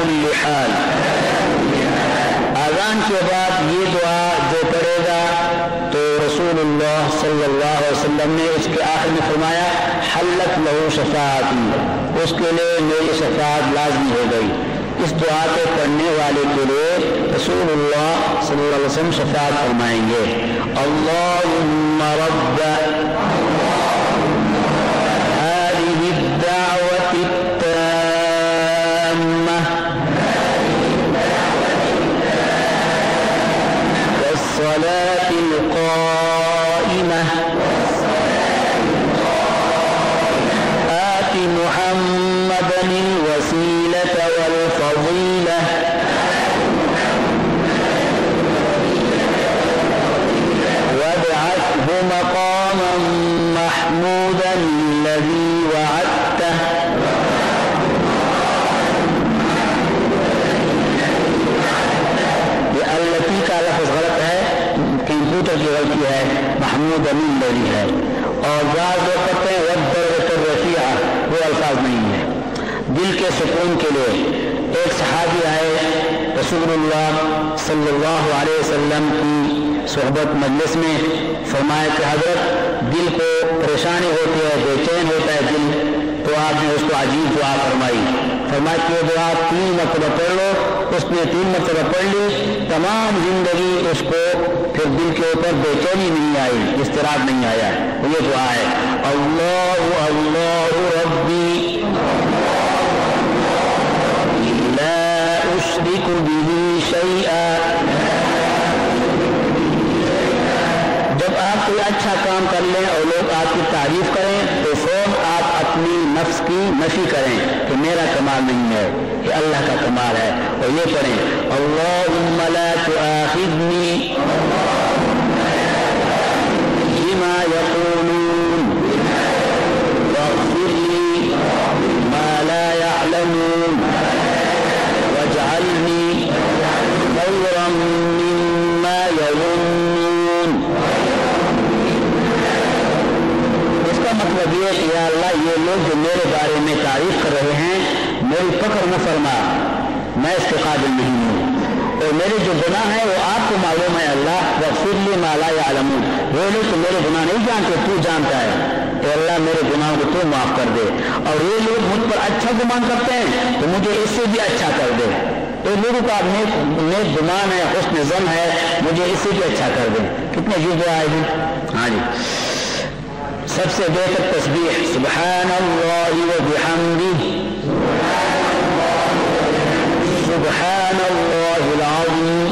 كل حال. آذان کے بعد یہ دعا جو پڑھے گا تو رسول اللہ صلی اللہ علیہ وسلم نے اس کے آخر میں فرمایا حلت لہو شفاعتی، اس کے لیے میری شفاعت لازمی ہو گئی. اس دعا کو پڑھنے والے کے لیے رسول اللہ صلی اللہ علیہ وسلم شفاعت فرمائیں گے. اللہم رب هذه الدعوة التامة والصلاة القائمة آت محمدا الوسيلة والفضيلة وابعثه مقاما محمودا الذي وعدته. یہ التی کا لفظ غلط ہے، کمپیوٹر کی غلطی ہے، محمود امین الذی ہے. اور بعض لوگ کہتے ہیں والدرجة الرفیعہ، وہ الفاظ نہیں ہے. دل کے سکون کے لیے ایک صحابی آئے رسول اللہ صلی اللہ علیہ وسلم کی صحبت مجلس میں، فرمایا کہ حضرت دل کو پریشانی ہوتی ہے، بے چین ہوتا ہے دل، تو آپ نے اس کو عجیب دعا فرمائی. فرمایا کہ یہ دعا 3 مرتبہ پڑھ لو. اس نے 3 مرتبہ پڑھ لی، تمام زندگی اس کو پھر دل کے اوپر بے چینی نہیں آئی، اضطراب نہیں آیا. یہ دعا ہے اللہ اللہ ربی لا اشرک به شیئا. جب آپ کوئی اچھا کام کر لیں اور لوگ آپ کی تعریف کریں تو فوراً آپ اپنی نفس کی نفی کریں کہ میرا کمال نہیں ہے، یہ اللہ کا کمال ہے. اور یہ پڑھیں اللہم لا تؤاخذنی بما یقولون واغفر لی ما لا يعلمون واجعلنی خیرا مما یظنون. مطلب یہ کہ یا اللہ یہ لوگ جو میرے بارے میں تعریف کر رہے ہیں میری فکر نہ فرما، میں اس کے قابل نہیں ہوں، اور میرے جو گناہ ہیں وہ آپ کو معلوم ہے اللہ. واغفر لی ما لا يعلمون، وہ لوگ تو میرے گناہ نہیں جانتے، تو جانتا ہے. اے اللہ میرے گناہوں کو تو معاف کر دے. اور یہ لوگ مجھ پر اچھا گمان کرتے ہیں تو مجھے اس سے بھی اچھا کر دے. تو لوگوں کا نیک گمان ہے، حسن ظن ہے، مجھے اس سے بھی اچھا کر دے. کتنے عجیب دعا ہے جی. ہاں جی. سب سے بہتر تسبیح سبحان اللہ وبحمدہ سبحان اللہ العظیم.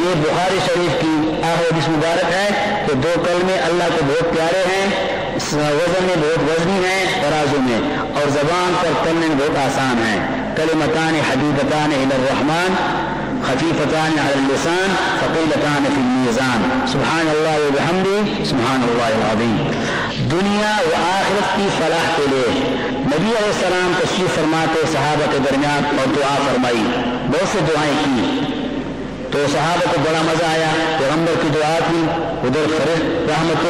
یہ بخاری شریف کی حدیث مبارک ہے کہ 2 کلمے اللہ کو بہت پیارے ہیں، وزن میں بہت وزنی ہیں ترازو میں، اور زبان پر پڑھنے میں بہت آسان ہیں. کلمتان حبیبتان الی الرحمن خفیفتان علی اللسان ثقیلتان فی المیزان سبحان اللہ وبحمدہ سبحان اللہ العظیم. دنیا و آخرت کی فلاح کے لیے نبی علیہ السلام تشریف فرماتے صحابہ کے درمیان اور دعا فرمائی، بہت سے دعائیں کی. تو صحابہ کو بڑا مزہ آیا، پیغمبر کی دعا تھی، ادھر رحمت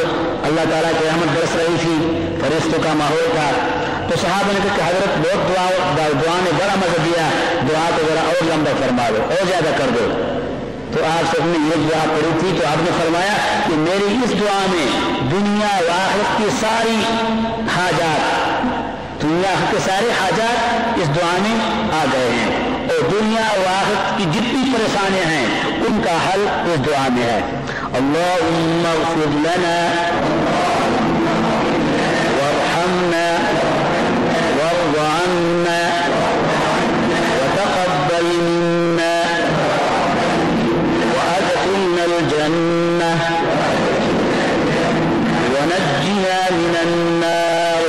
اللہ تعالیٰ کی رحمت برس رہی تھی، فرشتوں کا ماحول تھا. تو صحابہ نے کہا کہ حضرت بہت دعا نے بڑا مزہ دیا، دعا کو ذرا اور لمبا فرما دو، اور زیادہ کر دو. تو آپ سب نے یہ دعا پڑھی تھی، تو آپ نے فرمایا کہ میری اس دعا میں دنیا و آخرت کی ساری حاجات، دنیا کے سارے حاجات اس دعا میں آ گئے ہیں، اور دنیا و آخرت کی جتنی پریشانیاں ہیں ان کا حل اس دعا میں ہے. اللہم اغفر لنا وارحمنا وارض عنا وتقبل منا وادخلنا الجنة ونجنا من النار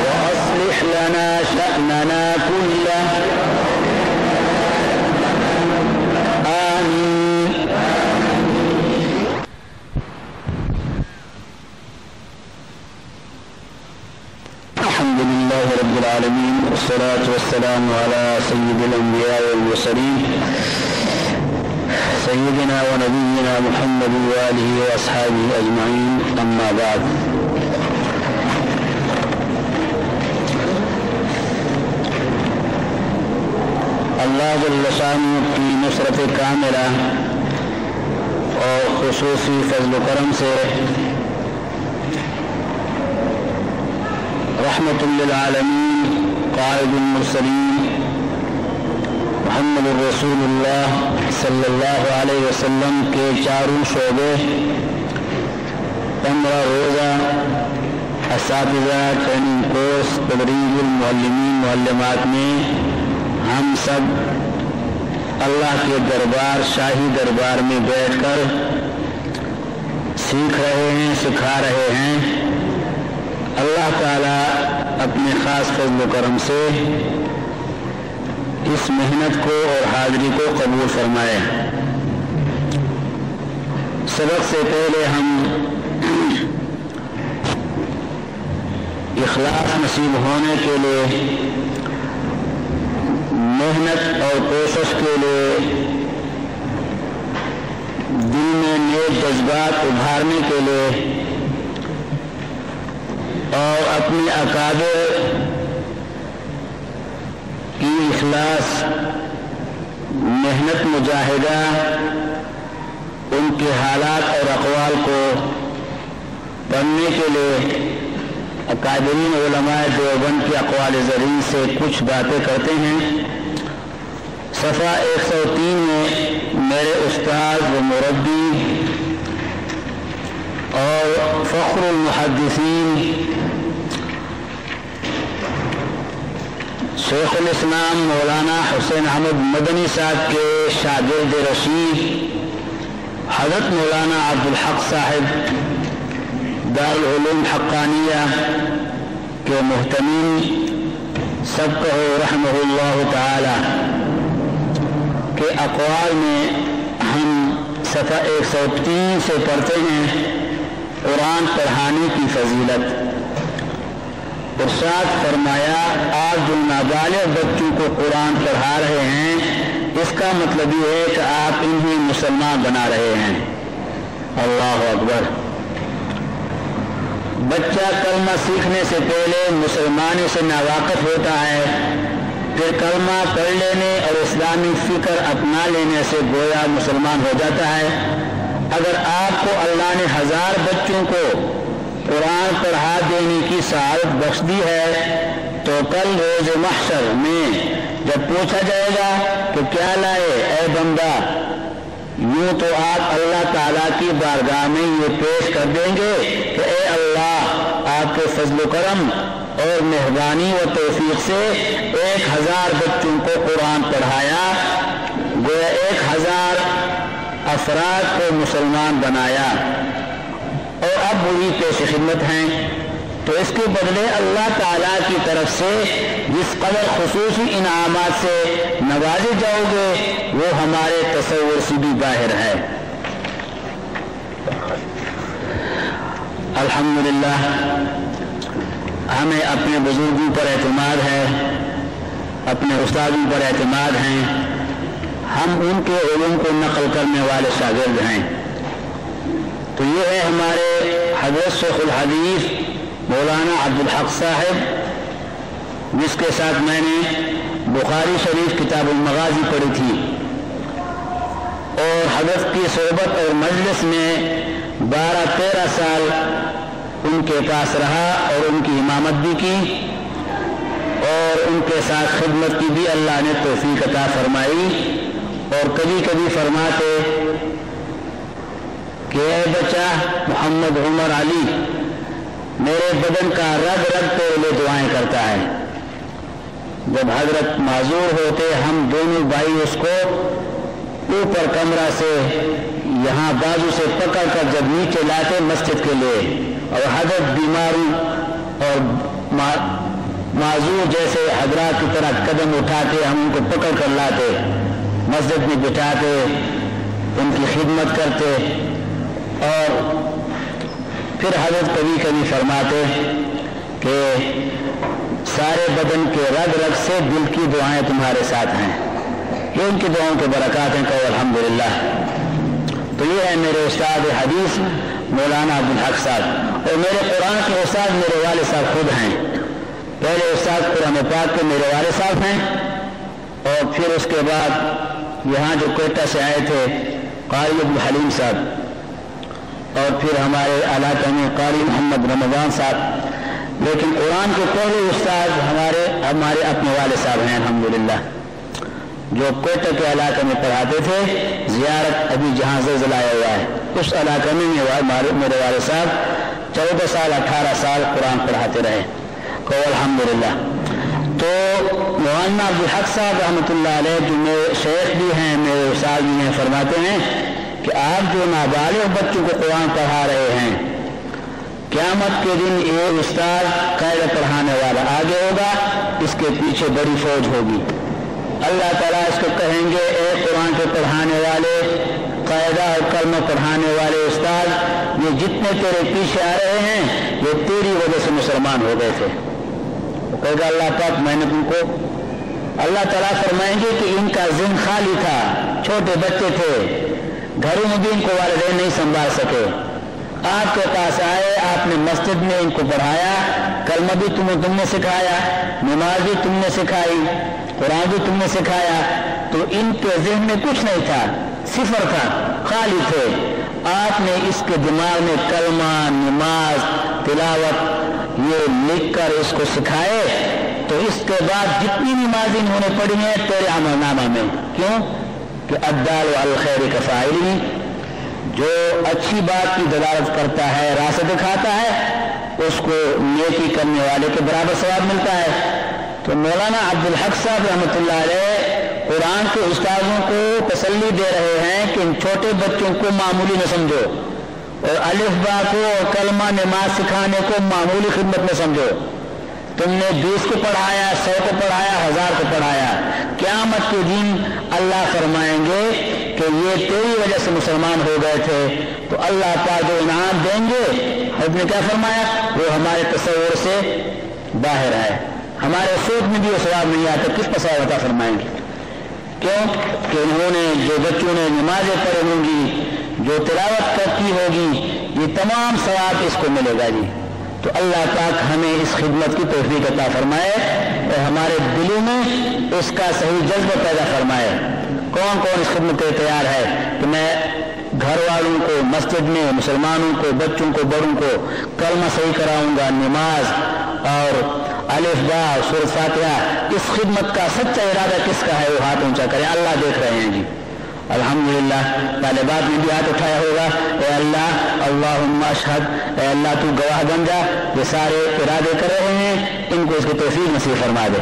وأصلح لنا شأننا كله آمين. الحمد لله رب العالمين والصلاة والسلام على سيد الأنبياء والمرسلين سيدنا ونبينا محمد وآله وأصحابه أجمعين. أما بعد، अल्लाह जल्ल शानु की नुसरत कामिला और खुसूसी फजल करम से रहमतुल लिल आलमीन काइदुल मुरसलीन मुहम्मदुर रसूलुल्लाह सल्लल्लाहु अलैहि वसल्लम के चारों शोबे 15 रोज़ा असातिज़ा ट्रेनिंग कोर्स तदरीजुल मुअल्लिमीन मुअल्लिमात में हम सब अल्लाह के दरबार शाही दरबार में बैठकर सीख रहे हैं, सिखा रहे हैं। अल्लाह ताला अपने ख़ास फज़ल करम से इस मेहनत को और हाज़री को कबूल फरमाए। सबक से पहले हम इखलास नसीब होने के लिए, मेहनत और कोशिश के लिए दिल में नेक जज्बात उभारने के लिए और अपने अकाबिर की इखलास मेहनत मुजाहिदा उनके हालात और अक़वाल को पढ़ने के लिए अकादरीन उलमाए देवबंद की अक़वाल ज़री से कुछ बातें करते हैं। सफ़ा 103 में मेरे उस्ताद व मुरब्बी और फ़ख्रुल मुहद्दिसीन शेखुल इस्लाम मौलाना हुसैन अहमद मदनी साहब के शागिर्द रशीद हज़रत मौलाना अब्दुल हक साहिब दारुल उलूम हक्कानिया के मुहतमीम सबको रहमहुल्लाह ताला के अक़वाल में हम सफ़ा 103 से पढ़ते हैं कुरान पढ़ाने की फजीलत। इरशाद फरमाया, आप जो नाबालिग बच्चों को कुरान पढ़ा रहे हैं इसका मतलब ये है कि आप इन्हें मुसलमान बना रहे हैं। अल्लाह अकबर। बच्चा कलमा सीखने से पहले मुसलमानी से नावाकिफ होता है, फिर कलमा पढ़ लेने और इस्लामी फिक्र अपना लेने से गोया मुसलमान हो जाता है। अगर आपको अल्लाह ने 1000 बच्चों को कुरान पढ़ा देने की सआदत बख्श दी है तो कल रोज़ महशर में जब पूछा जाएगा कि क्या लाए ऐ बंदा, यूं तो आप अल्लाह ताला की बारगाह में ये पेश कर देंगे कि ए अल्लाह, आपके फजल करम और मेहरबानी व तौफीक से 1000 बच्चों को कुरान पढ़ाया, गोया 1000 अफराद को मुसलमान बनाया और अब वही पेश खिदमत हैं। तो इसके बदले अल्लाह ताला की तरफ से जिस कदर खुसूसी इनामात से नवाजे जाओगे वो हमारे तसव्वुर से भी बाहर है। अल्हम्दुलिल्लाह, हमें अपने बुजुर्गों पर एतमाद है, अपने उस्तादों पर एतमाद हैं। हम उनके उलूम को नकल करने वाले शागिर्द हैं। तो ये है हमारे हज़रत शेखुल हदीस मौलाना अब्दुल हक साहिब, जिसके साथ मैंने बुखारी शरीफ किताबुल मगाज़ी पढ़ी थी और हज़रत की सोहबत और मजलिस में 12-13 साल उनके पास रहा और उनकी इमामत भी की और उनके साथ खिदमत की भी अल्लाह ने तौफीक अता फरमाई। और कभी कभी फरमाते कि ऐ बच्चा मोहम्मद उमर अली, मेरे बदन का रग रग तेरे लिए दुआएं करता है। जब हजरत माजूर होते हम दोनों भाई उसको ऊपर कमरा से यहाँ बाजू से पकड़ कर जब नीचे लाते मस्जिद के लिए, और हजरत बीमारी और माजूर जैसे हजरात की तरह कदम उठाते हम उनको पकड़ कर लाते, मस्जिद में बिठाते, उनकी खिदमत करते। और फिर हजरत कभी कभी फरमाते कि सारे बदन के रग रग से दिल की दुआएं तुम्हारे साथ हैं, ये उनकी दुआओं के बरकत हैं। कहो अल्हम्दुलिल्लाह। तो ये है मेरे उस्ताद हदीस मौलाना अब्दुल हक साहब, और मेरे कुरान के उस्ताद मेरे वाले साहब खुद हैं। पहले उस्ताद कुरान पाक के मेरे वाले साहब हैं और फिर उसके बाद यहाँ जो कोयटा से आए थे कारी अब्दुल हलीम साहब, और फिर हमारे इलाके में कारी मोहम्मद रमज़ान साहब। लेकिन कुरान के पहले उस्ताद हमारे अपने वाले साहब हैं अल्हम्दुलिल्लाह, जो कोयटा के इलाके में पढ़ाते थे। ज़ियारत अभी जहाँ ज़लज़ला आया हुआ है उस इलाके में मेरे वाले साहब 14 साल 18 साल कुरान पढ़ाते रहे, को अल्हम्दुलिल्लाह। तो मौलाना अब्दुल हक साहब रहमतुल्लाह अलैह, जो मेरे शेख भी हैं, मेरे उस्ताद भी हैं, फरमाते हैं कि आप जो नाबालिग बच्चों को कुरान पढ़ा रहे हैं, क़यामत के दिन ये उस्ताद कायदा पढ़ाने वाला आगे होगा, इसके पीछे बड़ी फौज होगी। अल्लाह ताला इसको कहेंगे, ए कुरान के पढ़ाने वाले, कायदा और कलमा पढ़ाने वाले उस्ताद, ये जितने तेरे पीछे आ रहे हैं ये तेरी वजह से मुसलमान हो गए थे। तो कहेगा अल्लाह पाक मैंने तुमको, अल्लाह ताला फरमाएंगे कि इनका ज़िहन खाली था, छोटे बच्चे थे, घरों में भी इनको वालिदैन नहीं संभाल सके, आपके पास आए, आपने मस्जिद में इनको पढ़ाया, कलमा भी तुमने सिखाया, नमाज भी तुमने सिखाई, कुरान भी तुमने सिखाया, तो इनके ज़हन में कुछ नहीं था, सिफर था, खाली थे। आपने इसके दिमाग में कलमा, नमाज, तिलावत ये लिख कर इसको सिखाए, तो इसके बाद जितनी नमाज इन्होंने पढ़ी है तेरे अमलनामा में। क्यों कि अद्दाल अल खैर का फाइल, जो अच्छी बात की दलालत करता है, रास्ता दिखाता है, उसको नेकी करने वाले के बराबर सवाब मिलता है। तो मौलाना अब्दुल हक साहब रहमतुल्लाह अलैह कुरान के उस्तादों को तसल्ली दे रहे हैं कि इन छोटे बच्चों को मामूली न समझो, और अलिफ बा को और कलमा नमाज सिखाने को मामूली खिदमत में समझो। तुमने 20 को पढ़ाया, 100 को पढ़ाया, 1000 को पढ़ाया, क़यामत के दिन अल्लाह फरमाएंगे कि ये तेरी वजह से मुसलमान हो गए थे। तो अल्लाह पाक जो इनाम देंगे, हमने क्या फरमाया, वो हमारे तसव्वुर से बाहर है, हमारे सोच में भी वो सवाब नहीं आता, किस पर सवाब अता फरमाएंगे। क्यों कि उन्होंने, जो बच्चों ने नमाजें पढ़ी होंगी, जो तिलावत करती होगी, ये तमाम सवाब इसको मिलेगा जी। तो अल्लाह पाक हमें इस खिदमत की तौफीक अता फरमाए और हमारे दिलों में इसका सही जज्बा पैदा फरमाए। कौन कौन इस खिदमत के तैयार है कि मैं घर वालों को, मस्जिद में मुसलमानों को, बच्चों को, बड़ों को कलमा सही कराऊंगा, नमाज और अलिफ बा सूरह फातिहा, इस खिदमत का सच्चा इरादा किसका है वो हाथ ऊंचा करें, अल्लाह देख रहे हैं जी। अल्हम्दुलिल्लाह तालिबात ने भी हाथ उठाया होगा, ए अल्लाह, अल्लाहुम्मा अशहद, ए अल्लाह तू गवाह बन जा, ये सारे इरादे कर रहे हैं, इनको इसकी तौफीक नसीब फरमा दे।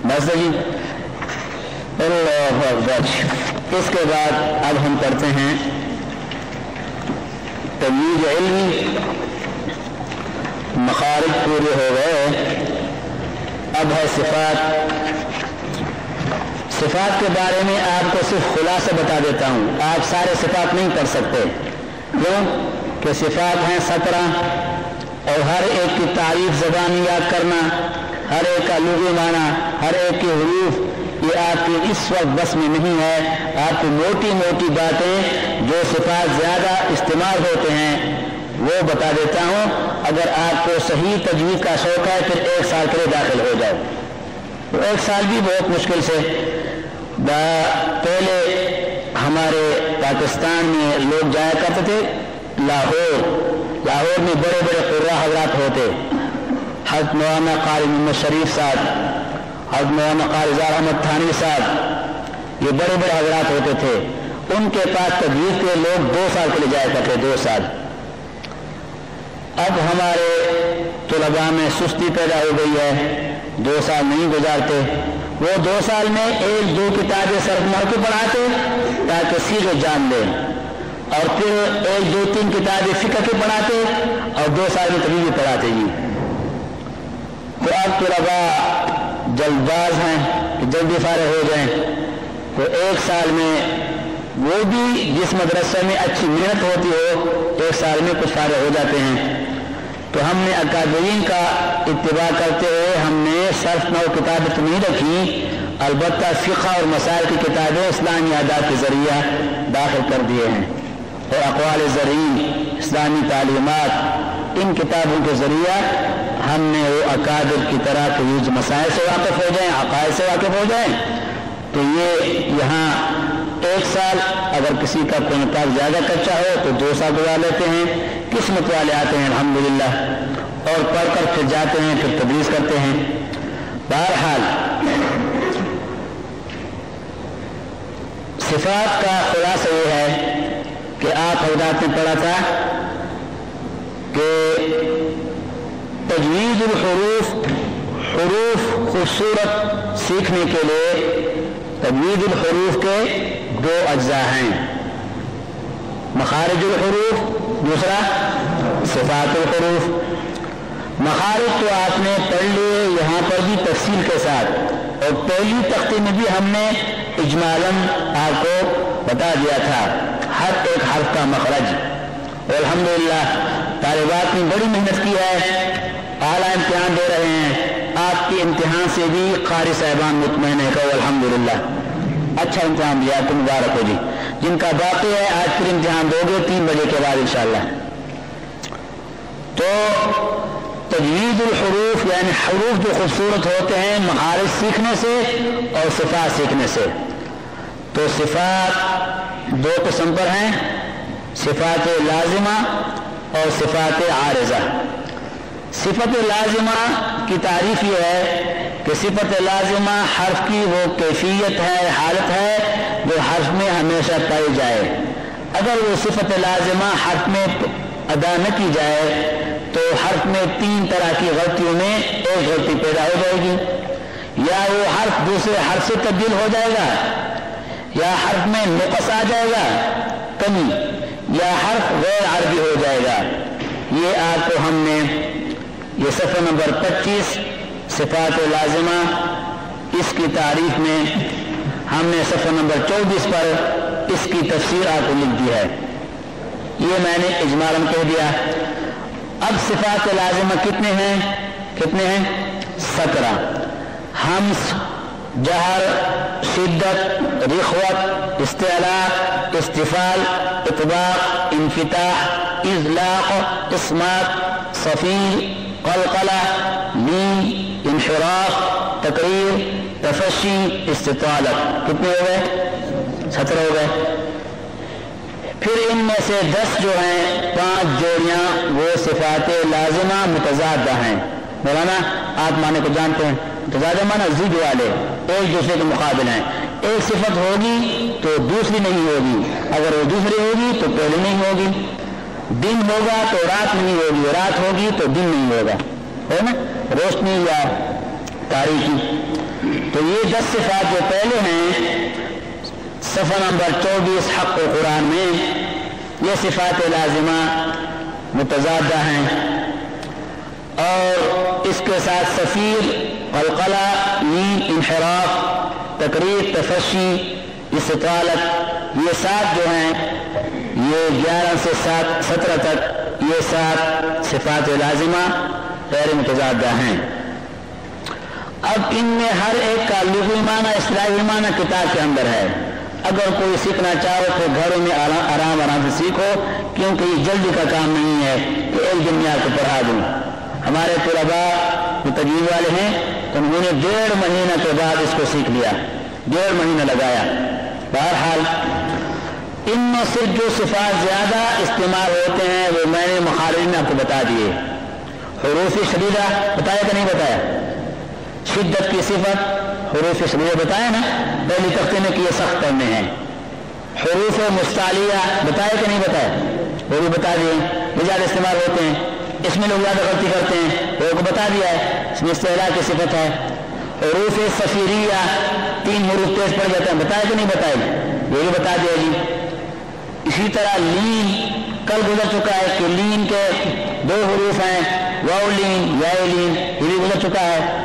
बस जी, अल्लाहु अकबर। इसके बाद अब हम पढ़ते हैं तमीज़ इल्मी, मखारिज पूरे हो गए, अब है सिफात। सिफात के बारे में आपको सिर्फ खुलासा बता देता हूँ, आप सारे सिफात नहीं पढ़ सकते। क्यों कि सिफात हैं 17 और हर एक की तारीफ ज़बानी याद करना, हर एक का लुग़वी माना, हर एक के हुरूफ, ये आपके इस वक्त बस में नहीं है। आपको मोटी मोटी बातें जो सिफात ज़्यादा इस्तेमाल होते हैं वो बता देता हूँ। अगर आपको सही तजवीज़ का शौक़ है फिर 1 साल के लिए दाखिल हो जाओ, तो 1 साल भी बहुत मुश्किल से। पहले हमारे पाकिस्तान में लोग जाया करते थे लाहौर में बड़े बड़े कुर्रा हज़रात होते, हज़रत मौलाना कारी मोहम्मद शरीफ साहब, हज़रत मौलाना कारी अहमद थानवी साहब, ये बड़े बड़े हज़रात होते थे। उनके पास तजवीज़ के लोग 2 साल के लिए जाया करते, 2 साल। अब हमारे तुलबा में सुस्ती पैदा हो गई है, 2 साल नहीं गुजारते। वो 2 साल में 1-2 किताबें सर्फ मार के पढ़ाते ताकि सीधे जान लें, और फिर 1-2-3 किताबें फिक्र के पढ़ाते और 2 साल में तभी भी पढ़ाते जी। तो अब तुलबा जल्दबाज हैं कि जल्दी फारिग हो जाएं, तो 1 साल में वो भी जिस मदरसे में अच्छी मेहनत होती हो 1 साल में कुछ फारिग हो जाते हैं। तो हमने अकादमीन का इत्तिबा करते हुए हमने सर्फ नौ किताबें तो नहीं रखी, अलबत्ता फ़िक़्ह और मसाइल की किताबें इस्लामी आदात के ज़रिए दाखिल कर दिए हैं, और अक़वाल ज़रीन, इस्लामी तालीमात, इन किताबों के ज़रिए हमने वो अकादिर की तरह तो ये मसाइल से वाकिफ़ हो जाएं, अकायद से वाकिफ़ हो जाएं, तो ये यहाँ 1 साल, अगर किसी का कोई निकाह ज़्यादा कच्चा हो तो 2 साल गुजार लेते हैं। किस्मत वाले आते हैं अल्हम्दुलिल्लाह और पढ़कर फिर जाते हैं, फिर तदरीस करते हैं। बहरहाल सिफात का खुलासा ये है कि आप हजरात ने पढ़ा था कि तजवीज़ुल हुरूफ, हुरूफ खूबसूरत सीखने के लिए तजवीज़ुल हुरूफ के 2 अज्जा हैं, मखारिजुल हुरूफ, दूसरा सिफातुल हुरूफ। मखारिज तो आपने पढ़ लिए यहाँ पर भी तफसील के साथ, और पहली तख्ती में भी हमने इजमालन आपको बता दिया था हर एक हर्फ का मखरज। और अल्हम्दुलिल्लाह तालिबात ने बड़ी मेहनत की है, आला इम्तिहान दे रहे हैं, आपके इम्तिहान से भी कारी साहिबान मुतमईन है कहो अल्हम्दुलिल्लाह, अच्छा इम्तिहान दिया तो मुबारक हो जी। जिनका बाकी है आज फिर इम्तिहान दोगे 3 बजे के बाद इंशाअल्लाह। तो तजवीज़ुल हुरूफ यानी हुरूफ जो खूबसूरत होते हैं मखारिज सीखने से और सिफात सीखने से। तो सिफात 2 किस्म पर हैं, सिफात लाजिमा और सिफात आरिज़ा। सिफत लाजिमा की तारीफ ये है कि सिफत लाजिमा हर्फ की वो कैफियत है, हालत है जो हर्फ में हमेशा पाई जाए। अगर वो सिफत लाजिमा हर्फ में अदा न की जाए तो हर्फ में 3 तरह की गलतियों में एक गलती पैदा हो जाएगी, या वो हर्फ दूसरे हर्फ से तब्दील हो जाएगा, या हर्फ में नुक़्स आ जाएगा कमी, या हर्फ गैर अरबी हो जाएगा। ये आपको हमने ये सफ़ा नंबर 25 सिफात लाजिमा इसकी तारीफ में हमने सफ़ा नंबर 24 पर इसकी तफसीर आपको लिख दी है। ये मैंने इजमालन कह दिया। अब सिफात लाजिमा कितने हैं? 17। हम्स, जहर, शिद्दत, रिख्वत, इस्तिला, इस्तिफाल, इतबाक, इन्फिताह, इज़लाक़, इस्मात, सफ़ीर, क़लक़ला, लीन, इंहिराफ, तकरीर, तफशी, इस्तितालत। कितने हो गए? 17 हो गए। फिर इनमें से 10 जो हैं 5 जोड़ियां वो सिफात लाजिमा मुतज़ादा हैं। मौलाना आप माने को जानते हैं, मुतज़ादा माना ज़िद वाले, एक दूसरे के मुकाबिल हैं। एक सिफत होगी तो दूसरी नहीं होगी, अगर वो दूसरी होगी तो पहली नहीं होगी। दिन होगा तो रात नहीं होगी, रात होगी तो दिन नहीं होगा, है ना, रोशनी या तारीकी। तो ये 10 सिफात जो पहले हैं सफ़ा नंबर 24 हक़ कुरान में ये सिफात लाजिमा मुतज़ादा हैं, और इसके साथ सफ़ीर, क़लक़ला, लीन, इंहिराफ, तकरीर, तफशी, इस्तितालत, ये 7 जो हैं ये 11 से 17 तक ये 7 सिफात लाजिमा गैर मुतज़ादा हैं। अब इनमें हर एक का लुग़वी माना, इस्तिलाही माना किताब के अंदर है। अगर कोई सीखना चाहो तो घरों में आराम से सीखो, क्योंकि ये जल्दी का काम नहीं है कि एक दिन में आपको पढ़ा दूँ। हमारे तलबा जो तजवीज़ वाले हैं तो उन्होंने 1.5 महीना के बाद इसको सीख लिया, 1.5 महीना लगाया। बहरहाल इनमें से जो सिफात ज़्यादा इस्तेमाल होते हैं वो मैंने मखारिज में आपको बता दिए। हुरूफ शदीदा बताया कि नहीं बताया? शिद्दत की सिफत हुरूफ शदीदा बताया ना पहली तख्ते में कि ये सख्त करने हैं। हुरूफ मुस्तालिया बताया कि नहीं बताया? वो भी बता दिए, ये ज़्यादा इस्तेमाल होते हैं, इसमें लोग ज़्यादा गलती करते हैं, वो को बता दिया है, इसमें इस्तिला की सिफत है। हुरूफ सफ़ीरिया 3 हुरूफ तेज पड़ जाते हैं, बताया कि नहीं बताया? वो भी बता दिया जी। इसी तरह लीन कल गुजर चुका है कि लीन के 2 हुरूफ हैं, वाव लीन, याय लीन, ये भी गुजर चुका है।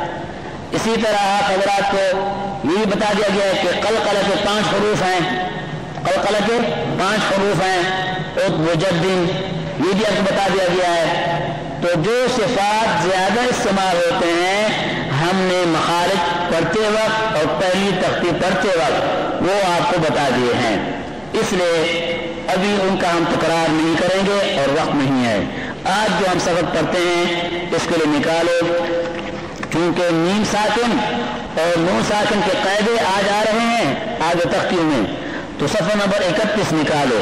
इसी तरह आप हजरात को ये भी बता दिया गया है कि क़लक़ला के 5 हुरूफ हैं, क़लक़ला के 5 हुरूफ हैं, और मुजद्दिन ये भी आपको बता दिया गया है। तो जो सिफात ज़्यादा इस्तेमाल होते हैं हमने मखारिज पढ़ते वक्त और पहली तख्ती पढ़ते वक्त वो आपको बता दिए हैं, इसलिए अभी उनका हम तकरार नहीं करेंगे और वक्त नहीं है। आज जो हम सबक पढ़ते हैं इसके लिए निकालो, क्योंकि मीम साकिन और नून साकिन के कायदे आज आ रहे हैं आगे तख्तियों में। तो सफ़ा नंबर 31 निकालो।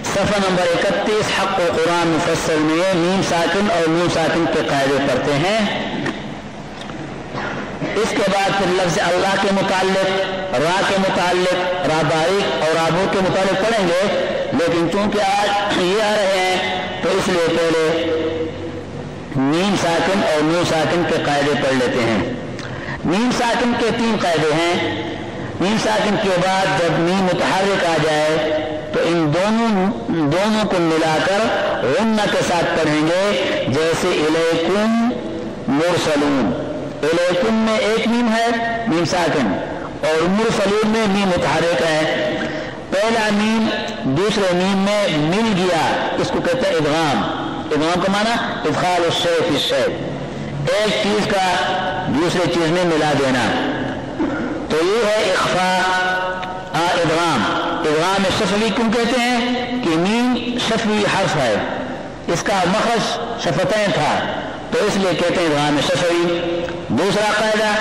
सफ़ा नंबर 31 हक़ व कुरान मुफस्सल में मीम साकिन और नून साकिन के कायदे पढ़ते हैं। इसके बाद फिर लफ्ज़ अल्लाह के मुताल्लिक़, रा के मुताल्लिक़, रा बारीक और राबो के मुताल्लिक़ पढ़ेंगे, लेकिन चूंकि आज ये आ रहे हैं तो इसलिए पहले मीम साकिन और नून साकिन के कायदे पढ़ लेते हैं। मीम साकिन के 3 कायदे हैं। मीम साकिन के बाद जब मीम मुतहर्रिक आ जाए तो इन दोनों को मिलाकर गुन्ना के साथ पढ़ेंगे, जैसे इलैकुम मुरसलून। इलैकुम में एक मीम है मीम साकिन और मुरसलून में मीम मुतहर्रिक है। पहला मीम दूसरे मीम में मिल गया, इसको कहते हैं इदगाम। इदगाम का माना इदखाल शै फी शै, एक चीज का दूसरे चीज में मिला देना। तो ये है इख्फा इदगाम। इदगाम शफवी क्यों कहते हैं कि मीम शफवी हर्फ है, इसका मखरज शफतैन था, तो इसलिए कहते हैं इदगाम शफवी। दूसरा कायदा,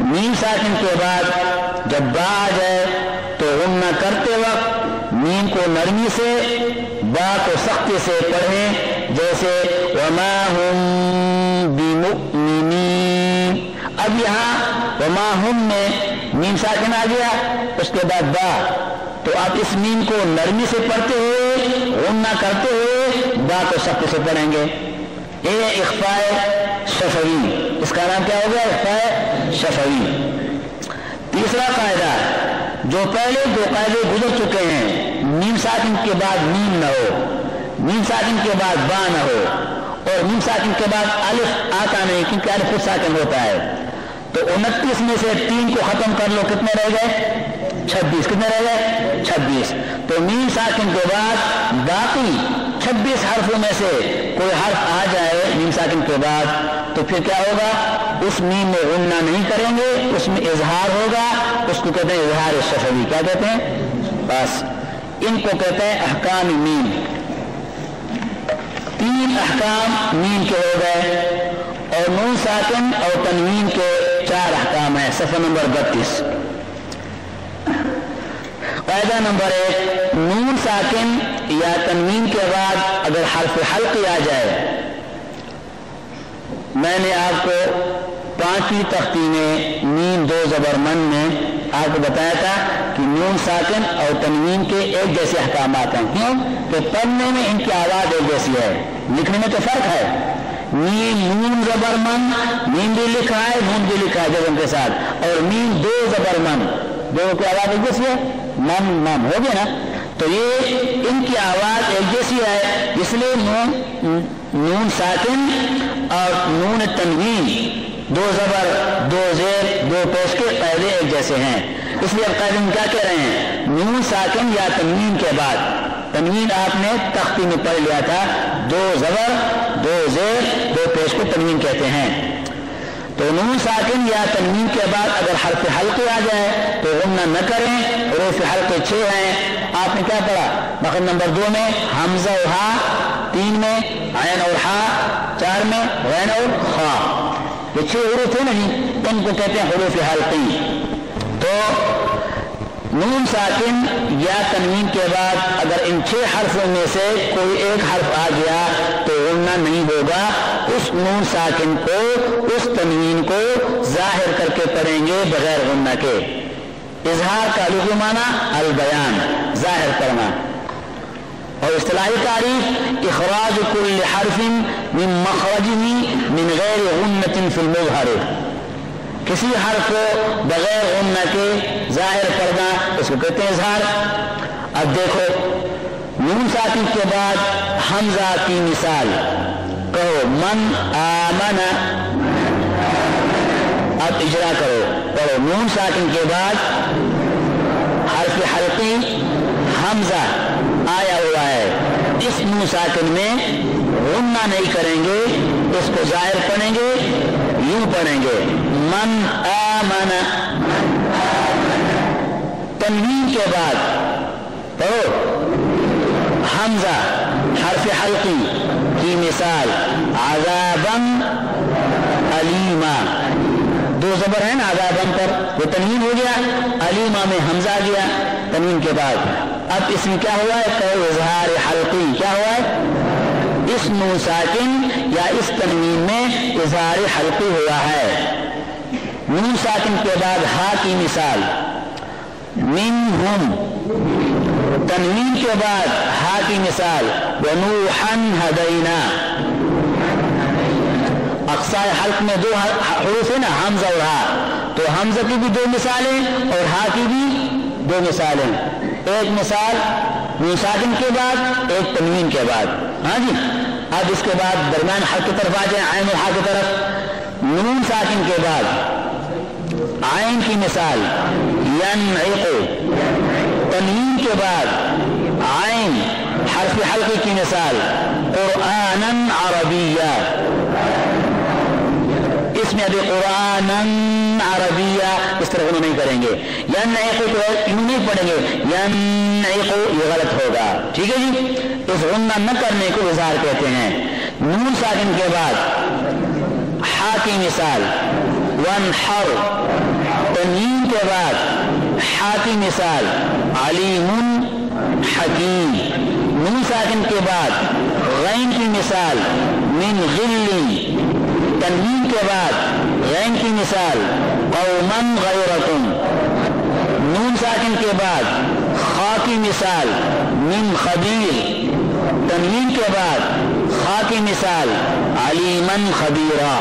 मीम साकिन के बाद जब बा आ जाए तो गुन्ना करते वक्त मीम को नरमी से, बा को सख्ती से पढ़ें, जैसे वमा हुम बिमुमिनीन। अब यहाँ वमा हुम में मीम साकिन आ गया, उसके बाद बा, तो आप इस मीम को नरमी से पढ़ते हुए, गुन्ना करते हुए बा को सख्ती से पढ़ेंगे। ये इख्फाए शफवी, इसका नाम क्या हो गया? इख्फाए शफवी। तीसरा कायदा, जो पहले 2 कायदे गुजर चुके हैं, मीम साकिन के बाद मीम न हो, मीम साकिन के बाद बा न हो, और मीम साकिन के बाद अलिफ आता नहीं, क्योंकि अलिफ खुद साकिन होता है। तो 29 में से 3 को खत्म कर लो, कितने रह गए? 26। कितने रह गए? 26। तो मीम साकिन के बाद बाकी 26 हर्फों में से कोई हर्फ आ जाए मीम साकिन के बाद, तो फिर क्या होगा? उस मीम में गुन्ना नहीं करेंगे, उसमें इजहार होगा, उसको कहते हैं इजहार शफवी। क्या कहते हैं? बस इनको कहते हैं अहकाम मीम। 3 अहकाम मीम के हो गए, और नून साकिन और तनवीन के 4 अहकाम है। सफ़ा नंबर 32। कायदा नंबर 1, नून साकिन या तनवीन के बाद अगर हर्फ हल्क़ी आ जाए, मैंने आपको 5वीं तख्ती में मीम 2 ज़बर मन में आपको बताया था कि नून साकिन और तनवीन के एक जैसे अहकामात हैं। क्यों? कि पढ़ने में इनकी आवाज़ एक जैसी है, लिखने में तो फर्क है। मीम नून ज़बर मन, मीम भी लिखा है, नून भी लिखा है जबन के साथ, और मीम 2 ज़बर मन, दोनों की आवाज़ एक जैसी है, मन मन हो गया ना। तो ये इनकी आवाज़ एक जैसी है, इसलिए नून साकिन और नून तनवीन 2 ज़बर 2 ज़ेर 2 पेश के कायदे एक जैसे हैं। इसलिए अब कायदे में क्या कह रहे हैं? नून साकिन या तनवीन के बाद, तनवीन आपने तख्ती में पढ़ लिया था, 2 ज़बर 2 ज़ेर 2 पेश को तनवीन कहते हैं। तो नून साकिन या तनवीन के बाद अगर हर्फ हल्क़ी आ जाए तो गुन्ना न करें। हुरूफ़ हल्क़े 6 हैं। आपने क्या पढ़ा? मक़सद नंबर 2 में हमज़ा और हा, 3 में ऐन और हा, 4 में गैन और खा। ये 6 हुरूफ़ है नहीं, इनको कहते हैं हुरूफ़ हल्क़ी। तो नून साकिन या तनवीन के बाद अगर इन 6 हर्फों में से कोई एक हर्फ आ गया तो गुन्ना नहीं होगा। उस नून साकिन को, उस तनवीन को जाहिर करके पढ़ेंगे बगैर गुन्ना के। इजहार का लुग़वी माना अल बयान, जाहिर करना, और इस्तिलाही तारीफ इखराज कुल्ल हर्फिन मिन मखरजिही मिन गैर गुन्नतिन फिल मुज़हर। किसी हर्फ को बगैर गुन्ना के जाहिर करना, इसको कहते हैं इजहार। अब देखो नून साकिन के बाद हमजा की मिसाल, कहो मन आमना। अब इजरा करो, पढ़ो। नून साकिन के बाद हर्फ हल्क़ी हमजा आया हुआ है, इस नून साकिन में गुन्ना नहीं करेंगे, इसको जाहिर पढ़ेंगे, यूं पढ़ेंगे मन आमना। तनवीन के बाद पढ़ो हमजा حرف حلقی کی مثال عذابن علیما، دو زبر ہیں نا عذابن پر، وہ تنوین ہو گیا، علیما میں حمزہ گیا تنوین کے بعد، اب اس میں کیا ہوا ہے کہ اظہار حلقی، کیا ہوا ہے اس نون ساکن یا اس تنوین میں اظہار حلقی ہوا ہے۔ نون ساکن کے بعد ہا کی مثال منہم، تنوین کے بعد ہا کی مثال ونوحن ہدینا، اقصاء حلق میں دو حروف ہے نا حمزہ اور ہا، تو حمزہ کی بھی دو مثالیں اور ہا کی بھی دو مثالیں، ایک مثال نون ساکن کے بعد ایک تنوین کے بعد، ہاں جی۔ اب اس کے بعد درمیان حرف کی طرف آ جائیں، عین اور ہا کی طرف، نون ساکن کے بعد عین کی مثال ینعق، تنوین کے بعد عین حرف حلقی کی مثال قرآناً عربیہ، اس میں ابھی قرآناً عربیہ اس طرح انہوں نہیں کریں گے، ینعق کو یوں نہیں پڑھیں گے، ینعق یہ غلط ہوگا، ٹھیک ہے جی۔ اس غنہ نہ کرنے کو اظہار کہتے ہیں۔ نون ساکن کے بعد ہا کی مثال وانحر، تنوین کے بعد ہا کی مثال علیم حکیم، نون ساکن کے بعد غین کی مثال من غل، تنوین کے بعد غین کی مثال قوما غیرکم، نون ساکن کے بعد خا کی مثال من خبیر، تنوین کے بعد خا کی مثال علیمن خبیرہ۔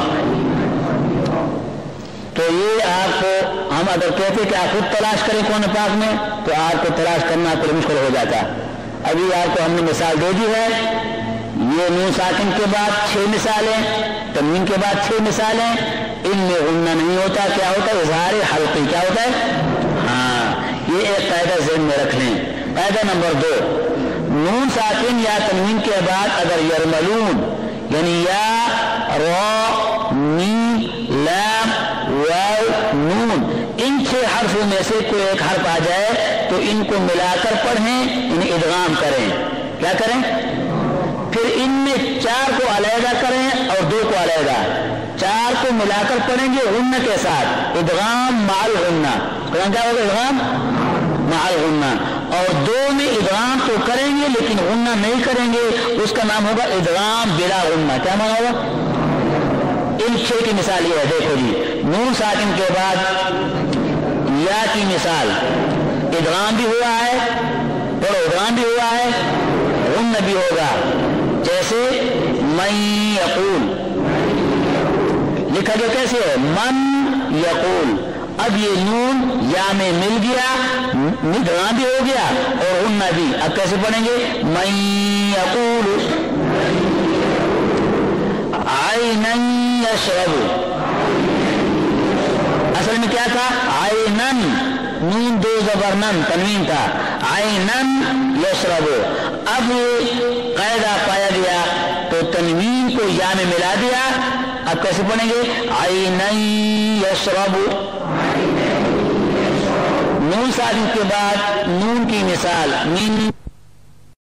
تو یہ آپ کو ہم اگر کہتے کہ آپ خود تلاش کریں قرآن پاک میں تو آپ کو تلاش کرنا پھر مشکل ہو جاتا۔ ابھی آپ کو ہم نے مثال دے دی ہے، یہ نون ساکن کے بعد 6 مثالیں، تنوین کے بعد 6 مثالیں، ان میں غنہ نہیں ہوتا، کیا ہوتا ہے اظہار حلقی، کیا ہوتا ہے، ہاں یہ ایک قاعدہ ذہن میں رکھ لیں۔ قاعدہ نمبر 2، نون ساکن یا تنوین کے بعد اگر یرملون یعنی یا را میم لام واو نون ان 6 حرفوں میں سے کوئی ایک حرف آ جائے تو ان کو ملا کر پڑھیں، انہیں ادغام کریں، کیا کریں، پھر ان میں 4 کو علیحدہ کریں اور 2 کو علیحدہ، 4 کو ملا کر پڑھیں گے غنہ کے ساتھ، ادغام مع الغنہ، کیا ہوگا ادغام مع الغنہ، اور 2 میں ادغام تو کریں گے لیکن غنہ نہیں کریں گے، اس کا نام ہوگا ادغام بلا غنہ، کیا مانا ہوگا۔ ان 6 کی مثال یہ ہے، دیکھو جی، نون ساکن کے بعد یا کی مثال ادغام بھی ہوا ہے، پڑھو ادغام بھی ہوا ہے، غنہ بھی ہوگا، جیسے من یقول لکھا گیا کیسے ہے من یقول، اب یہ نون یا میں مل گیا، ادغام بھی ہو گیا اور غنہ بھی، اب کیسے پڑھیں گے، من یقول عینن یشرب، اصل میں کیا تھا عینن، نون 2 زبر نن تنوین تھا، عینن یشرب، اب قاعدہ پایا گیا تو تنوین کو یا میں ملا دیا، اب کیسے پڑھیں گے عینن یشرب، نون ساکن کے بعد نون کی مثال من